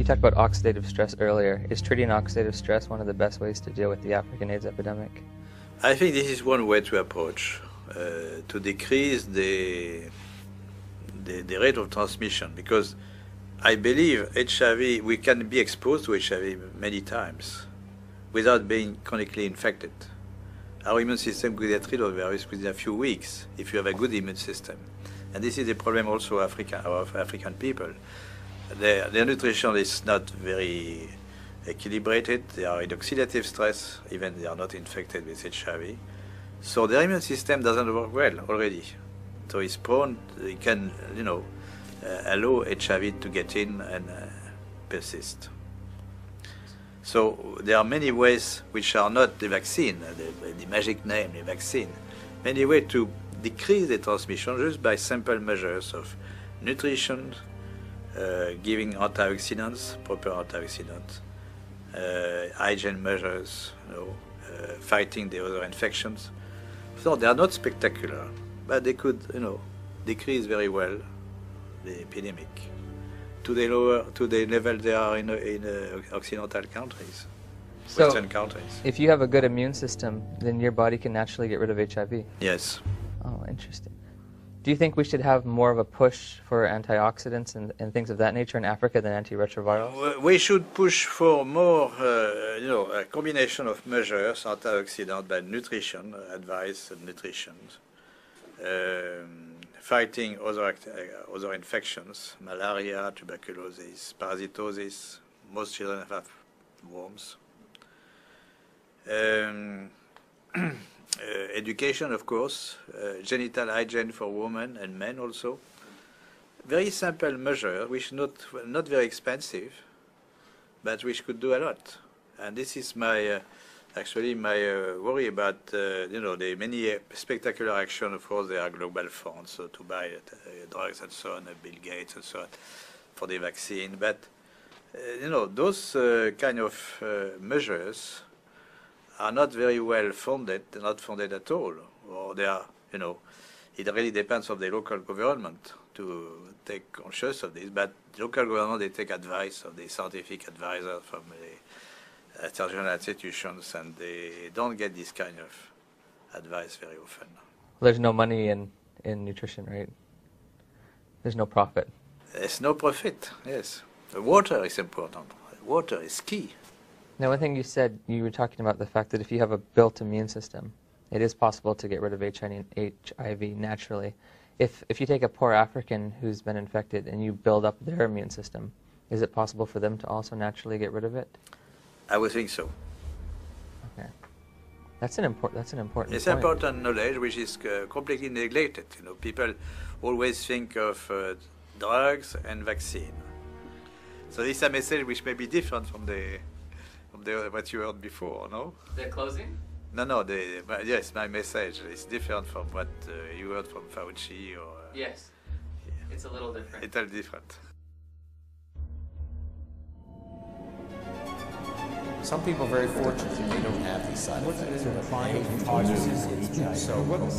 You talked about oxidative stress earlier. Is treating oxidative stress one of the best ways to deal with the African AIDS epidemic? I think this is one way to approach, to decrease the rate of transmission, because I believe HIV, we can be exposed to HIV many times without being chronically infected. Our immune system could get rid of the virus within a few weeks if you have a good immune system. And this is the problem also of African people. Their nutrition is not very equilibrated. They are in oxidative stress, even they are not infected with HIV. So their immune system doesn't work well already. So it's prone, it can, allow HIV to get in and persist. So there are many ways which are not the vaccine, the magic name, the vaccine. Many ways to decrease the transmission just by simple measures of nutrition, giving antioxidants, proper antioxidants, hygiene measures, fighting the other infections. So they are not spectacular, but they could, decrease very well the epidemic to the level they are in Occidental countries, So, Western countries. If you have a good immune system, then your body can naturally get rid of HIV. Yes. Oh, interesting. Do you think we should have more of a push for antioxidants and things of that nature in Africa than antiretrovirals? We should push for more, a combination of measures, antioxidant by nutrition, advice and nutrition, fighting other infections, malaria, tuberculosis, parasitosis. Most children have worms. Education, of course, genital hygiene for women and men also. Very simple measure, which not very expensive, but which could do a lot. And this is my worry about the many spectacular action. Of course, there are global funds so to buy drugs and so on, Bill Gates and so on, for the vaccine. But those kind of measures are not very well funded, not funded at all, or they are, it really depends on the local government to take conscious of this, but the local government, they take advice of the scientific advisor from the international institutions, and they don't get this kind of advice very often. There's no money in nutrition, right? There's no profit. There's no profit, yes. The water is important. Water is key. Now, one thing you said, you were talking about the fact that if you have a built immune system, it is possible to get rid of HIV naturally. If you take a poor African who's been infected and you build up their immune system, is it possible for them to also naturally get rid of it? I would think so. Okay, that's an important. It's point. Important knowledge which is completely neglected. People always think of drugs and vaccine. So this is a message which may be different from what you heard before, no? The closing? No. Yes, my message is different from what you heard from Fauci or. Yes. Yeah. It's a little different. It's a little different. Some people are very fortunate that they don't have these side effects. But chronic causes so prolonged.